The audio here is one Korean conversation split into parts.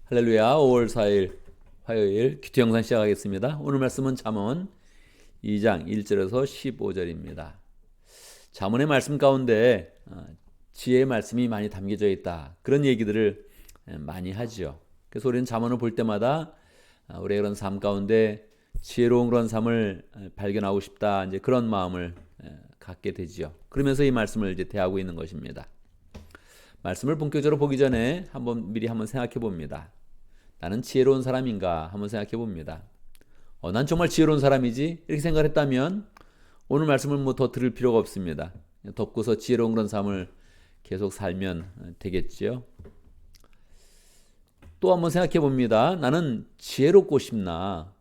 할렐루야. 5월 4일 화요일 큐티 영상 시작하겠습니다. 오늘 말씀은 잠언 2장 1절에서 15절입니다. 잠언의 말씀 가운데 지혜의 말씀이 많이 담겨져 있다, 그런 얘기들을 많이 하죠. 그래서 우리는 잠언을 볼 때마다 우리의 그런 삶 가운데 지혜로운 그런 삶을 발견하고 싶다, 이제 그런 마음을 갖게 되죠. 그러면서 이 말씀을 이제 대하고 있는 것입니다. 말씀을 본격적으로 보기 전에 미리 한번 생각해 봅니다. 나는 지혜로운 사람인가 한번 생각해 봅니다. 난 정말 지혜로운 사람이지? 이렇게 생각을 했다면 오늘 말씀을 더 들을 필요가 없습니다. 덮고서 지혜로운 그런 삶을 계속 살면 되겠지요. 또 한번 생각해 봅니다. 나는 지혜롭고 싶나?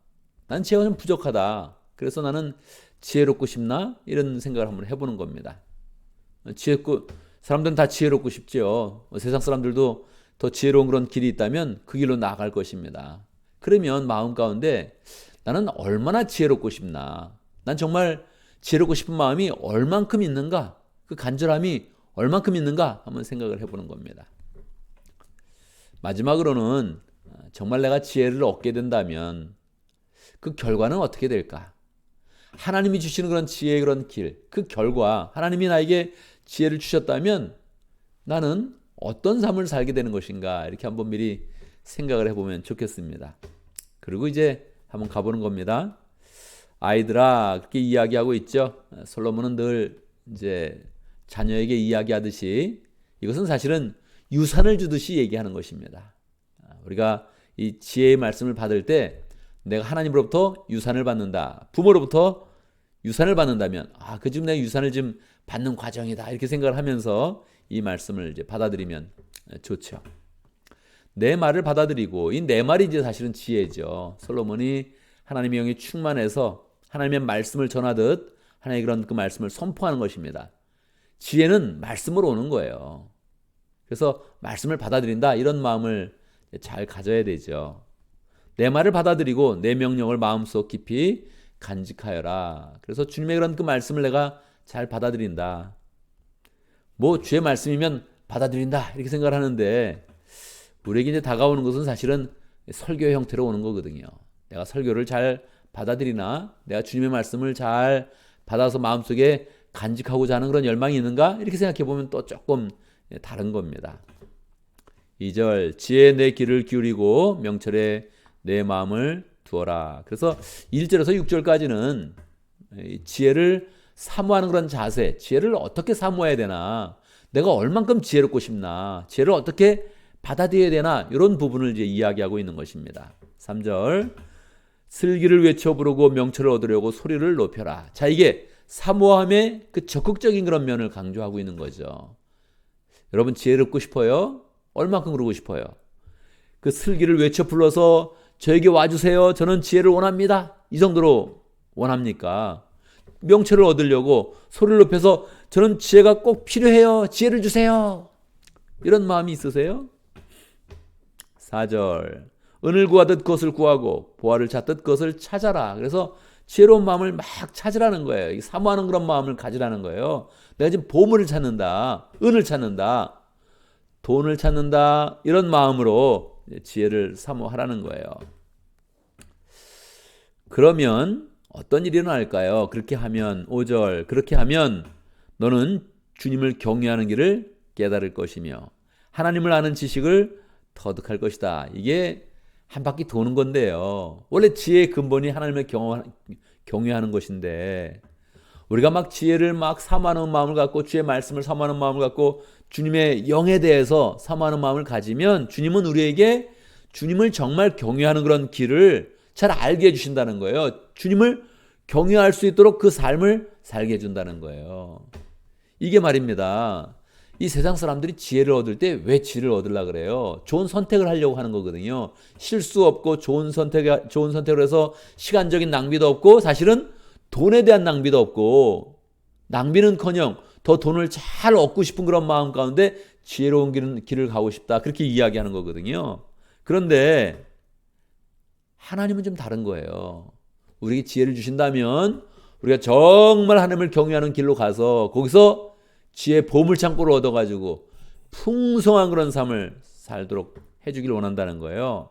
난 지혜가 좀 부족하다. 그래서 나는 지혜롭고 싶나? 이런 생각을 한번 해보는 겁니다. 사람들은 다 지혜롭고 싶죠. 세상 사람들도 더 지혜로운 그런 길이 있다면 그 길로 나아갈 것입니다. 그러면 마음 가운데 나는 얼마나 지혜롭고 싶나? 난 정말 지혜롭고 싶은 마음이 얼만큼 있는가? 그 간절함이 얼만큼 있는가? 한번 생각을 해보는 겁니다. 마지막으로는 정말 내가 지혜를 얻게 된다면 그 결과는 어떻게 될까? 하나님이 주시는 그런 지혜의 그런 길, 그 결과, 하나님이 나에게 지혜를 주셨다면 나는 어떤 삶을 살게 되는 것인가, 이렇게 한번 미리 생각을 해보면 좋겠습니다. 그리고 이제 한번 가보는 겁니다. 아이들아, 그렇게 이야기하고 있죠. 솔로몬은 늘 이제 자녀에게 이야기하듯이 이것은 사실은 유산을 주듯이 얘기하는 것입니다. 우리가 이 지혜의 말씀을 받을 때 내가 하나님으로부터 유산을 받는다, 부모로부터 유산을 받는다면 그 지금 내가 유산을 좀 받는 과정이다, 이렇게 생각을 하면서 이 말씀을 이제 받아들이면 좋죠. 내 말을 받아들이고, 이 내 말이 이제 사실은 지혜죠. 솔로몬이 하나님의 영이 충만해서 하나님의 말씀을 전하듯 하나님의 그런 그 말씀을 선포하는 것입니다. 지혜는 말씀으로 오는 거예요. 그래서 말씀을 받아들인다, 이런 마음을 잘 가져야 되죠. 내 말을 받아들이고 내 명령을 마음속 깊이 간직하여라. 그래서 주님의 그런 그 말씀을 내가 잘 받아들인다. 주의 말씀이면 받아들인다, 이렇게 생각을 하는데 우리에게 이제 다가오는 것은 사실은 설교의 형태로 오는 거거든요. 내가 설교를 잘 받아들이나, 내가 주님의 말씀을 잘 받아서 마음속에 간직하고자 하는 그런 열망이 있는가, 이렇게 생각해 보면 또 조금 다른 겁니다. 2절, 지혜에 내 귀를 기울이고 명철에 내 마음을 두어라. 그래서 1절에서 6절까지는 지혜를 사모하는 그런 자세, 지혜를 어떻게 사모해야 되나, 내가 얼만큼 지혜롭고 싶나, 지혜를 어떻게 받아들여야 되나, 이런 부분을 이제 이야기하고 있는 것입니다. 3절, 슬기를 외쳐 부르고 명철을 얻으려고 소리를 높여라. 자, 이게 사모함의 그 적극적인 그런 면을 강조하고 있는 거죠. 여러분, 지혜롭고 싶어요? 얼만큼 그러고 싶어요? 그 슬기를 외쳐 불러서 저에게 와주세요, 저는 지혜를 원합니다, 이 정도로 원합니까? 명철을 얻으려고 소리를 높여서 저는 지혜가 꼭 필요해요, 지혜를 주세요, 이런 마음이 있으세요? 4절, 은을 구하듯 그것을 구하고 보화를 찾듯 그것을 찾아라. 그래서 지혜로운 마음을 막 찾으라는 거예요. 사모하는 그런 마음을 가지라는 거예요. 내가 지금 보물을 찾는다, 은을 찾는다, 돈을 찾는다, 이런 마음으로 지혜를 사모하라는 거예요. 그러면 어떤 일이 일어날까요? 그렇게 하면, 5절, 그렇게 하면 너는 주님을 경외하는 길을 깨달을 것이며 하나님을 아는 지식을 터득할 것이다. 이게 한 바퀴 도는 건데요. 원래 지혜의 근본이 하나님을 경외하는 것인데, 우리가 막 지혜를 막 사모하는 마음을 갖고, 주의 말씀을 사모하는 마음을 갖고, 주님의 영에 대해서 사모하는 마음을 가지면 주님은 우리에게 주님을 정말 경외하는 그런 길을 잘 알게 해주신다는 거예요. 주님을 경외할 수 있도록 그 삶을 살게 해준다는 거예요. 이게 말입니다. 이 세상 사람들이 지혜를 얻을 때 왜 지혜를 얻으려고 그래요? 좋은 선택을 하려고 하는 거거든요. 실수 없고 좋은 선택을 해서 시간적인 낭비도 없고, 사실은 돈에 대한 낭비도 없고, 낭비는커녕 더 돈을 잘 얻고 싶은 그런 마음 가운데 지혜로운 길을 가고 싶다, 그렇게 이야기하는 거거든요. 그런데 하나님은 좀 다른 거예요. 우리에게 지혜를 주신다면 우리가 정말 하나님을 경외하는 길로 가서 거기서 지혜의 보물창고를 얻어가지고 풍성한 그런 삶을 살도록 해주길 원한다는 거예요.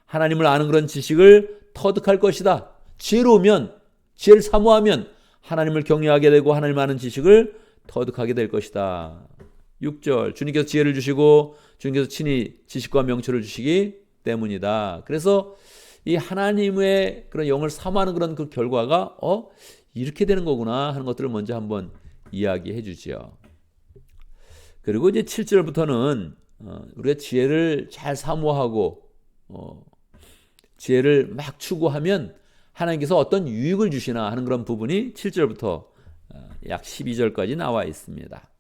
하나님을 아는 그런 지식을 터득할 것이다. 지혜로우면, 지혜를 사모하면 하나님을 경외하게 되고 하나님 아는 지식을 터득하게 될 것이다. 6절, 주님께서 지혜를 주시고 주님께서 친히 지식과 명철을 주시기 때문이다. 그래서 이 하나님의 그런 영을 사모하는 그런 그 결과가 이렇게 되는 거구나 하는 것들을 먼저 한번 이야기해 주지요. 그리고 이제 7절부터는 우리가 지혜를 잘 사모하고 지혜를 막 추구하면 하나님께서 어떤 유익을 주시나 하는 그런 부분이 7절부터 약 12절까지 나와 있습니다.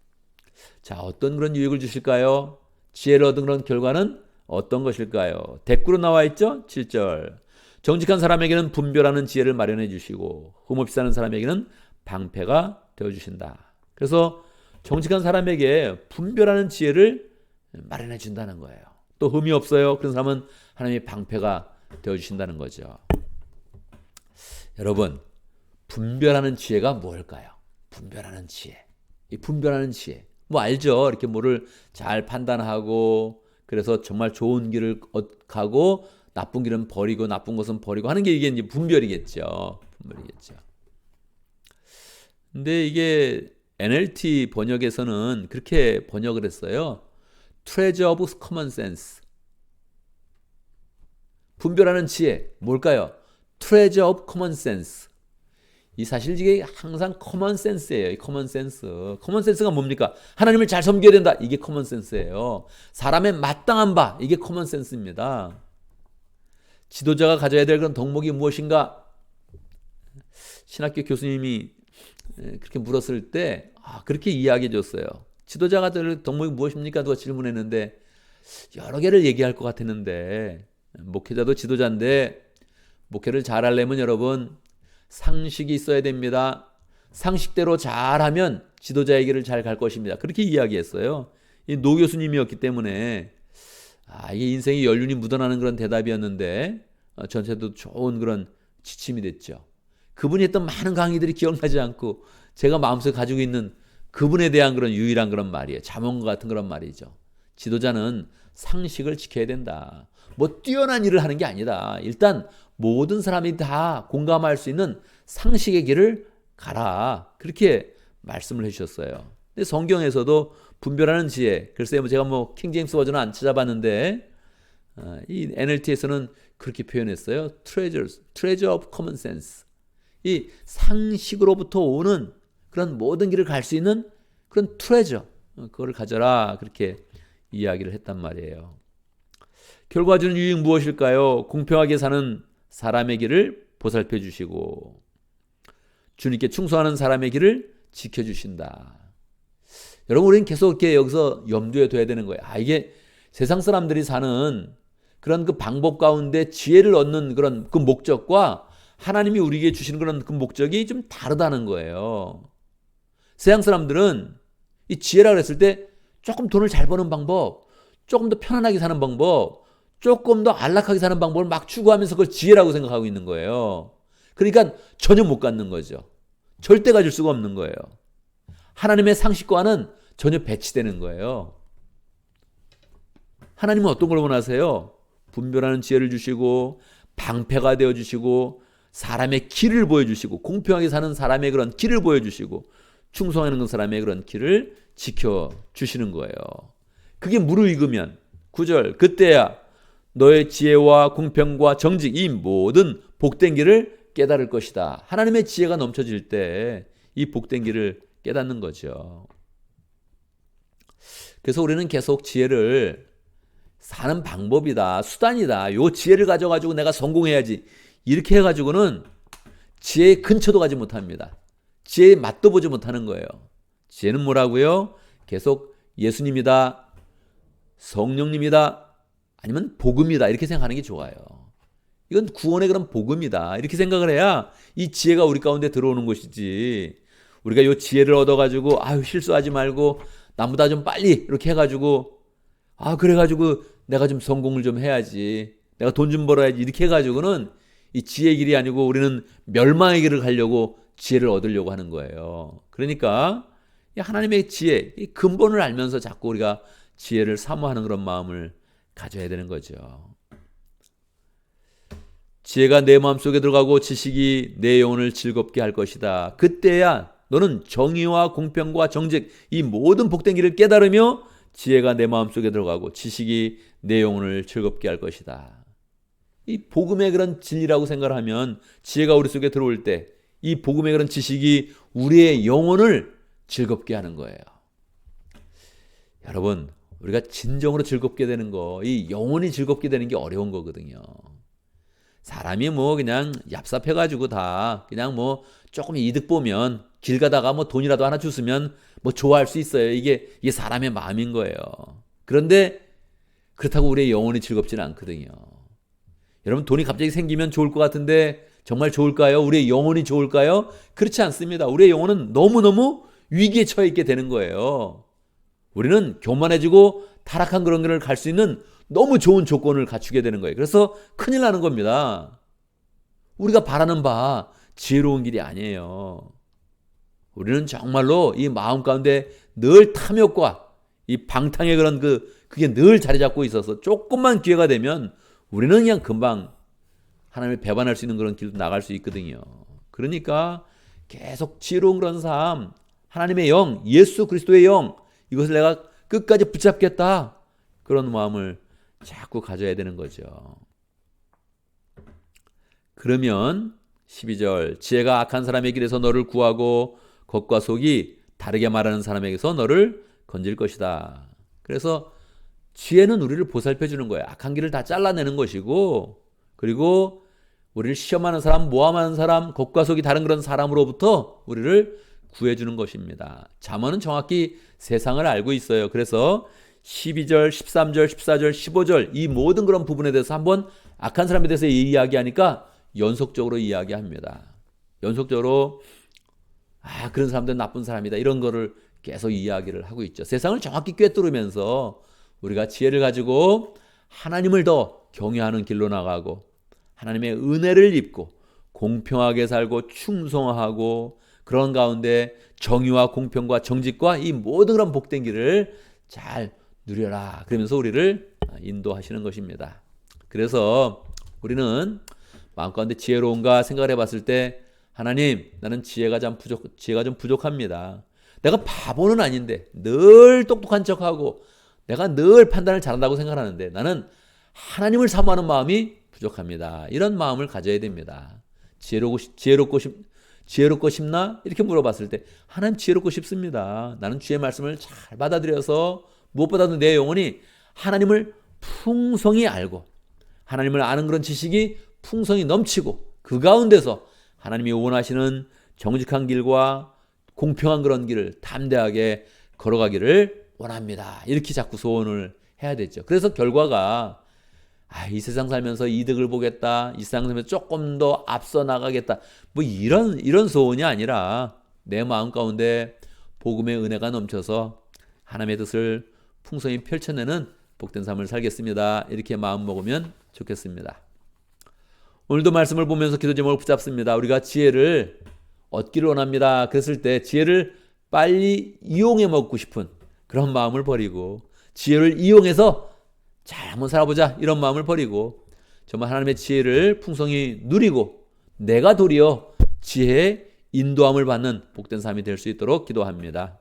자, 어떤 그런 유익을 주실까요? 지혜를 얻은 그런 결과는 어떤 것일까요? 댓글로 나와 있죠? 7절. 정직한 사람에게는 분별하는 지혜를 마련해 주시고 흠없이 사는 사람에게는 방패가 되어 주신다. 그래서 정직한 사람에게 분별하는 지혜를 마련해 준다는 거예요. 또 흠이 없어요. 그런 사람은 하나님의 방패가 되어 주신다는 거죠. 여러분, 분별하는 지혜가 뭘까요? 분별하는 지혜. 이 분별하는 지혜. 뭐 알죠? 이렇게 뭐를 잘 판단하고 그래서 정말 좋은 길을 가고 나쁜 길은 버리고 나쁜 것은 버리고 하는 게 이게 이제 분별이겠죠. 분별이겠죠. 근데 이게 NLT 번역에서는 그렇게 번역을 했어요. Treasure of Common Sense. 분별하는 지혜. 뭘까요? Treasure of Common Sense. 이 사실 이게 항상 common sense예요. 이 common sense. common sense가 뭡니까? 하나님을 잘 섬겨야 된다. 이게 common sense예요. 사람의 마땅한 바. 이게 common sense입니다. 지도자가 가져야 될 그런 덕목이 무엇인가? 신학교 교수님이 그렇게 물었을 때 그렇게 이야기해 줬어요. 지도자가 될 덕목이 무엇입니까? 누가 질문했는데 여러 개를 얘기할 것 같았는데 목회자도 지도자인데 목회를 잘하려면 여러분 상식이 있어야 됩니다. 상식대로 잘하면 지도자의 길을 잘 갈 것입니다. 그렇게 이야기했어요. 이 노 교수님이었기 때문에 이게 인생의 연륜이 묻어나는 그런 대답이었는데 전체도 좋은 그런 지침이 됐죠. 그분이 했던 많은 강의들이 기억나지 않고 제가 마음속에 가지고 있는 그분에 대한 그런 유일한 그런 말이에요. 자문과 같은 그런 말이죠. 지도자는 상식을 지켜야 된다. 뭐 뛰어난 일을 하는 게 아니다. 일단 모든 사람이 다 공감할 수 있는 상식의 길을 가라. 그렇게 말씀을 해주셨어요. 근데 성경에서도 분별하는 지혜, 글쎄요, 제가 뭐 킹제임스 버전은 안 찾아봤는데 이 NLT에서는 그렇게 표현했어요. Treasure of Common Sense. 이 상식으로부터 오는 그런 모든 길을 갈 수 있는 그런 트레저, 그거를 가져라. 그렇게 이야기를 했단 말이에요. 결과 주는 유익 무엇일까요? 공평하게 사는 사람의 길을 보살펴 주시고 주님께 충성하는 사람의 길을 지켜주신다. 여러분, 우리는 계속 이렇게 여기서 염두에 둬야 되는 거예요. 이게 세상 사람들이 사는 그런 그 방법 가운데 지혜를 얻는 그런 그 목적과 하나님이 우리에게 주시는 그런 그 목적이 좀 다르다는 거예요. 세상 사람들은 이 지혜라고 했을 때 조금 돈을 잘 버는 방법, 조금 더 편안하게 사는 방법, 조금 더 안락하게 사는 방법을 막 추구하면서 그걸 지혜라고 생각하고 있는 거예요. 그러니까 전혀 못 갖는 거죠. 절대 가질 수가 없는 거예요. 하나님의 상식과는 전혀 배치되는 거예요. 하나님은 어떤 걸 원하세요? 분별하는 지혜를 주시고 방패가 되어주시고 사람의 길을 보여주시고 공평하게 사는 사람의 그런 길을 보여주시고 충성하는 그 사람의 그런 길을 지켜주시는 거예요. 그게 무르익으면 9절 그때야 너의 지혜와 공평과 정직 이 모든 복된 길을 깨달을 것이다. 하나님의 지혜가 넘쳐질 때 이 복된 길을 깨닫는 거죠. 그래서 우리는 계속 지혜를 사는 방법이다, 수단이다. 요 지혜를 가져가지고 내가 성공해야지. 이렇게 해가지고는 지혜의 근처도 가지 못합니다. 지혜의 맛도 보지 못하는 거예요. 지혜는 뭐라고요? 계속 예수님이다, 성령님이다, 아니면 복음이다. 이렇게 생각하는 게 좋아요. 이건 구원의 그런 복음이다. 이렇게 생각을 해야 이 지혜가 우리 가운데 들어오는 것이지. 우리가 이 지혜를 얻어가지고 실수하지 말고 남보다 좀 빨리 이렇게 해가지고 그래가지고 내가 좀 성공을 좀 해야지. 내가 돈 좀 벌어야지. 이렇게 해가지고는 이 지혜의 길이 아니고 우리는 멸망의 길을 가려고 지혜를 얻으려고 하는 거예요. 그러니까 하나님의 지혜, 이 근본을 알면서 자꾸 우리가 지혜를 사모하는 그런 마음을 가져야 되는 거죠. 지혜가 내 마음속에 들어가고 지식이 내 영혼을 즐겁게 할 것이다. 그때야 너는 정의와 공평과 정직 이 모든 복된 길을 깨달으며 지혜가 내 마음속에 들어가고 지식이 내 영혼을 즐겁게 할 것이다. 이 복음의 그런 진리라고 생각을 하면 지혜가 우리 속에 들어올 때 이 복음의 그런 지식이 우리의 영혼을 즐겁게 하는 거예요. 여러분, 우리가 진정으로 즐겁게 되는 거, 이 영혼이 즐겁게 되는 게 어려운 거거든요. 사람이 뭐 그냥 얍삽해가지고 다 그냥 뭐 조금 이득 보면 길 가다가 뭐 돈이라도 하나 주스면 뭐 좋아할 수 있어요. 이게 사람의 마음인 거예요. 그런데 그렇다고 우리의 영혼이 즐겁지는 않거든요. 여러분, 돈이 갑자기 생기면 좋을 것 같은데 정말 좋을까요? 우리의 영혼이 좋을까요? 그렇지 않습니다. 우리의 영혼은 너무너무 위기에 처해 있게 되는 거예요. 우리는 교만해지고 타락한 그런 길을 갈 수 있는 너무 좋은 조건을 갖추게 되는 거예요. 그래서 큰일 나는 겁니다. 우리가 바라는 바 지혜로운 길이 아니에요. 우리는 정말로 이 마음 가운데 늘 탐욕과 이 방탕의 그런 그게 늘 자리 잡고 있어서 조금만 기회가 되면 우리는 그냥 금방 하나님을 배반할 수 있는 그런 길로 나갈 수 있거든요. 그러니까 계속 지혜로운 그런 삶, 하나님의 영, 예수 그리스도의 영, 이것을 내가 끝까지 붙잡겠다. 그런 마음을 자꾸 가져야 되는 거죠. 그러면 12절, 지혜가 악한 사람의 길에서 너를 구하고 겉과 속이 다르게 말하는 사람에게서 너를 건질 것이다. 그래서 지혜는 우리를 보살펴 주는 거예요. 악한 길을 다 잘라내는 것이고, 그리고 우리를 시험하는 사람, 모함하는 사람, 겉과 속이 다른 그런 사람으로부터 우리를 구해주는 것입니다. 잠언은 정확히 세상을 알고 있어요. 그래서 12절, 13절, 14절, 15절 이 모든 그런 부분에 대해서 한번 악한 사람에 대해서 이야기하니까 연속적으로 이야기합니다. 연속적으로 그런 사람들은 나쁜 사람이다. 이런 거를 계속 이야기를 하고 있죠. 세상을 정확히 꿰뚫으면서 우리가 지혜를 가지고 하나님을 더 경외하는 길로 나가고 하나님의 은혜를 입고 공평하게 살고 충성하고 그런 가운데 정의와 공평과 정직과 이 모든 그런 복된 길을 잘 누려라. 그러면서 우리를 인도하시는 것입니다. 그래서 우리는 마음 가운데 지혜로운가 생각을 해봤을 때 하나님, 나는 지혜가 좀 부족합니다. 내가 바보는 아닌데 늘 똑똑한 척하고 내가 늘 판단을 잘한다고 생각하는데 나는 하나님을 사모하는 마음이 부족합니다. 이런 마음을 가져야 됩니다. 지혜롭고 싶나? 이렇게 물어봤을 때 하나님 지혜롭고 싶습니다. 나는 주의 말씀을 잘 받아들여서 무엇보다도 내 영혼이 하나님을 풍성히 알고 하나님을 아는 그런 지식이 풍성히 넘치고 그 가운데서 하나님이 원하시는 정직한 길과 공평한 그런 길을 담대하게 걸어가기를 원합니다. 이렇게 자꾸 소원을 해야 되죠. 그래서 결과가 이 세상 살면서 이득을 보겠다. 이 세상 살면서 조금 더 앞서 나가겠다. 뭐 이런 소원이 아니라 내 마음 가운데 복음의 은혜가 넘쳐서 하나님의 뜻을 풍성히 펼쳐내는 복된 삶을 살겠습니다. 이렇게 마음 먹으면 좋겠습니다. 오늘도 말씀을 보면서 기도 제목을 붙잡습니다. 우리가 지혜를 얻기를 원합니다. 그랬을 때 지혜를 빨리 이용해 먹고 싶은 그런 마음을 버리고 지혜를 이용해서 잘 한번 살아보자 이런 마음을 버리고 정말 하나님의 지혜를 풍성히 누리고 내가 도리어 지혜의 인도함을 받는 복된 삶이 될 수 있도록 기도합니다.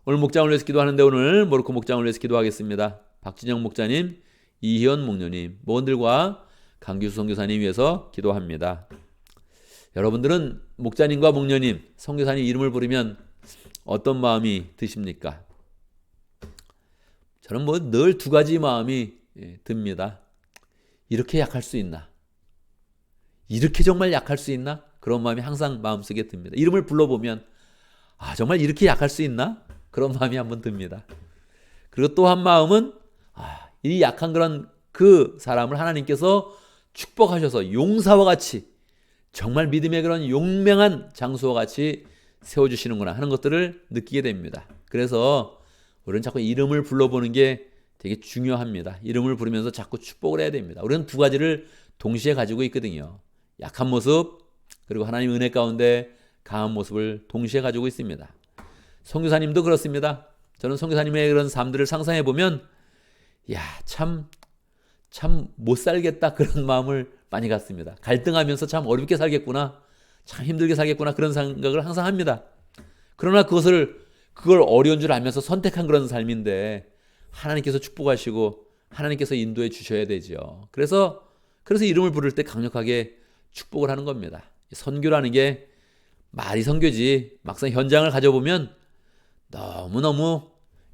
오늘 목장을 위해서 기도하는데 오늘 모로코 목장을 위해서 기도하겠습니다. 박진영 목자님, 이희연 목녀님, 모원들과 강규수 선교사님 위해서 기도합니다. 여러분들은 목자님과 목녀님, 선교사님 이름을 부르면 어떤 마음이 드십니까? 저는 뭐 늘 두 가지 마음이 듭니다. 이렇게 약할 수 있나? 이렇게 정말 약할 수 있나? 그런 마음이 항상 마음속에 듭니다. 이름을 불러보면 정말 이렇게 약할 수 있나? 그런 마음이 한번 듭니다. 그리고 또 한 마음은 이 약한 그런 그 사람을 하나님께서 축복하셔서 용사와 같이 정말 믿음의 그런 용맹한 장수와 같이 세워주시는구나 하는 것들을 느끼게 됩니다. 그래서 우리는 자꾸 이름을 불러보는 게 되게 중요합니다. 이름을 부르면서 자꾸 축복을 해야 됩니다. 우리는 두 가지를 동시에 가지고 있거든요. 약한 모습 그리고 하나님 은혜 가운데 강한 모습을 동시에 가지고 있습니다. 선교사님도 그렇습니다. 저는 선교사님의 그런 삶들을 상상해 보면 야, 참 못 살겠다 그런 마음을 많이 갖습니다. 갈등하면서 참 어렵게 살겠구나, 참 힘들게 살겠구나 그런 생각을 항상 합니다. 그러나 그걸 어려운 줄 알면서 선택한 그런 삶인데 하나님께서 축복하시고 하나님께서 인도해 주셔야 되죠. 그래서 이름을 부를 때 강력하게 축복을 하는 겁니다. 선교라는 게 말이 선교지 막상 현장을 가져보면 너무너무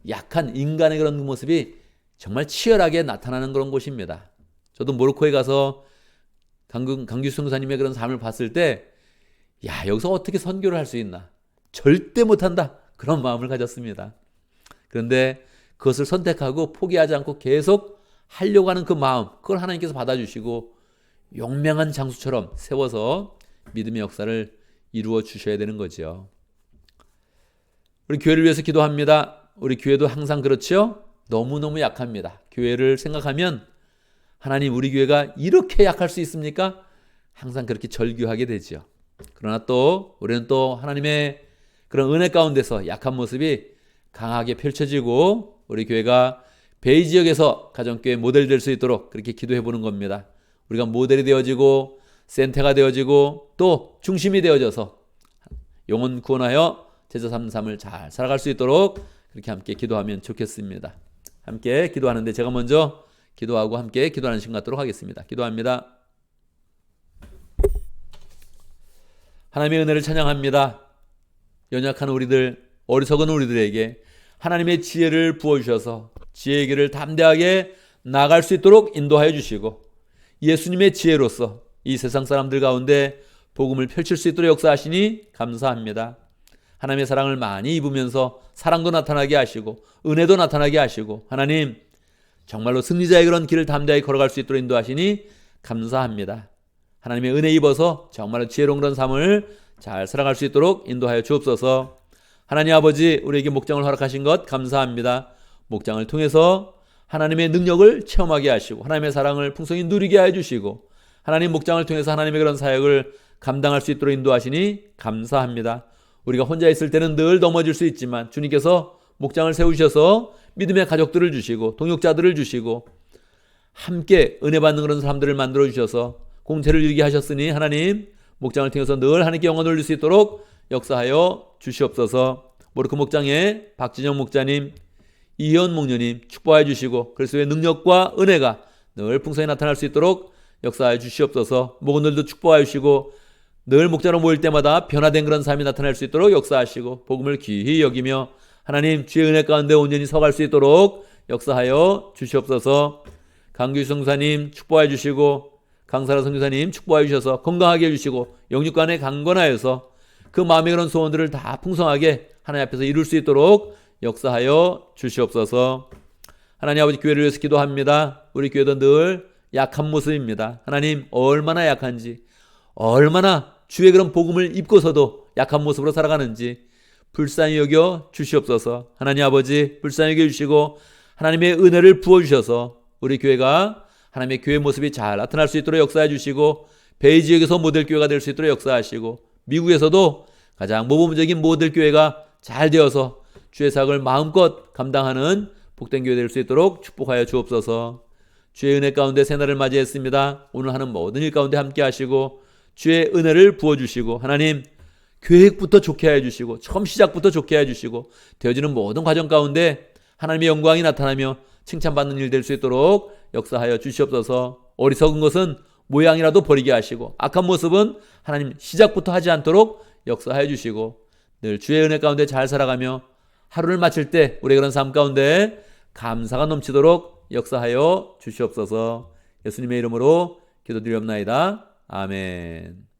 약한 인간의 그런 모습이 정말 치열하게 나타나는 그런 곳입니다. 저도 모로코에 가서 강규 선교사님의 그런 삶을 봤을 때 야, 여기서 어떻게 선교를 할 수 있나? 절대 못한다. 그런 마음을 가졌습니다. 그런데 그것을 선택하고 포기하지 않고 계속 하려고 하는 그 마음, 그걸 하나님께서 받아주시고 용맹한 장수처럼 세워서 믿음의 역사를 이루어 주셔야 되는 거죠. 우리 교회를 위해서 기도합니다. 우리 교회도 항상 그렇죠? 너무너무 약합니다. 교회를 생각하면 하나님, 우리 교회가 이렇게 약할 수 있습니까? 항상 그렇게 절규하게 되죠. 그러나 또 우리는 또 하나님의 그런 은혜 가운데서 약한 모습이 강하게 펼쳐지고 우리 교회가 베이 지역에서 가정교회 모델 될 수 있도록 그렇게 기도해 보는 겁니다. 우리가 모델이 되어지고 센터가 되어지고 또 중심이 되어져서 영혼 구원하여 제자 삼는 삶을 잘 살아갈 수 있도록 그렇게 함께 기도하면 좋겠습니다. 함께 기도하는데 제가 먼저 기도하고 함께 기도하는 시간 갖도록 하겠습니다. 기도합니다. 하나님의 은혜를 찬양합니다. 연약한 우리들, 어리석은 우리들에게 하나님의 지혜를 부어주셔서 지혜의 길을 담대하게 나아갈 수 있도록 인도하여 주시고 예수님의 지혜로서 이 세상 사람들 가운데 복음을 펼칠 수 있도록 역사하시니 감사합니다. 하나님의 사랑을 많이 입으면서 사랑도 나타나게 하시고 은혜도 나타나게 하시고 하나님, 정말로 승리자의 그런 길을 담대하게 걸어갈 수 있도록 인도하시니 감사합니다. 하나님의 은혜 입어서 정말로 지혜로운 그런 삶을 잘 살아갈 수 있도록 인도하여 주옵소서. 하나님 아버지, 우리에게 목장을 허락하신 것 감사합니다. 목장을 통해서 하나님의 능력을 체험하게 하시고 하나님의 사랑을 풍성히 누리게 해주시고 하나님 목장을 통해서 하나님의 그런 사역을 감당할 수 있도록 인도하시니 감사합니다. 우리가 혼자 있을 때는 늘 넘어질 수 있지만 주님께서 목장을 세우셔서 믿음의 가족들을 주시고 동역자들을 주시고 함께 은혜 받는 그런 사람들을 만들어 주셔서 공태를 이루게 하셨으니 하나님, 목장을 통해서 늘 하나님께 영광 돌릴 수 있도록 역사하여 주시옵소서. 모로코 목장의 박진영 목자님, 이현 목녀님 축복하여 주시고 그리스도의 능력과 은혜가 늘 풍성히 나타날 수 있도록 역사하여 주시옵소서. 목원들도 축복하여 주시고 늘 목자로 모일 때마다 변화된 그런 삶이 나타날 수 있도록 역사하시고 복음을 귀히 여기며 하나님, 주의 은혜 가운데 온전히 서갈 수 있도록 역사하여 주시옵소서. 강규 성사님 축복하여 주시고 강사라 선교사님 축복하여 주셔서 건강하게 해주시고 영육간에 강건하여서 그 마음의 그런 소원들을 다 풍성하게 하나님 앞에서 이룰 수 있도록 역사하여 주시옵소서. 하나님 아버지, 교회를 위해서 기도합니다. 우리 교회도 늘 약한 모습입니다. 하나님, 얼마나 약한지, 얼마나 주의 그런 복음을 입고서도 약한 모습으로 살아가는지 불쌍히 여겨 주시옵소서. 하나님 아버지, 불쌍히 여겨 주시고 하나님의 은혜를 부어주셔서 우리 교회가 하나님의 교회 모습이 잘 나타날 수 있도록 역사해 주시고 베이 지역에서 모델 교회가 될 수 있도록 역사하시고 미국에서도 가장 모범적인 모델 교회가 잘 되어서 주의 사역을 마음껏 감당하는 복된 교회 될 수 있도록 축복하여 주옵소서. 주의 은혜 가운데 새날을 맞이했습니다. 오늘 하는 모든 일 가운데 함께 하시고 주의 은혜를 부어주시고 하나님, 계획부터 좋게 해주시고 처음 시작부터 좋게 해주시고 되어지는 모든 과정 가운데 하나님의 영광이 나타나며 칭찬받는 일 될 수 있도록 역사하여 주시옵소서. 어리석은 것은 모양이라도 버리게 하시고 악한 모습은 하나님 시작부터 하지 않도록 역사하여 주시고 늘 주의 은혜 가운데 잘 살아가며 하루를 마칠 때 우리의 그런 삶 가운데 감사가 넘치도록 역사하여 주시옵소서. 예수님의 이름으로 기도드리옵나이다. 아멘.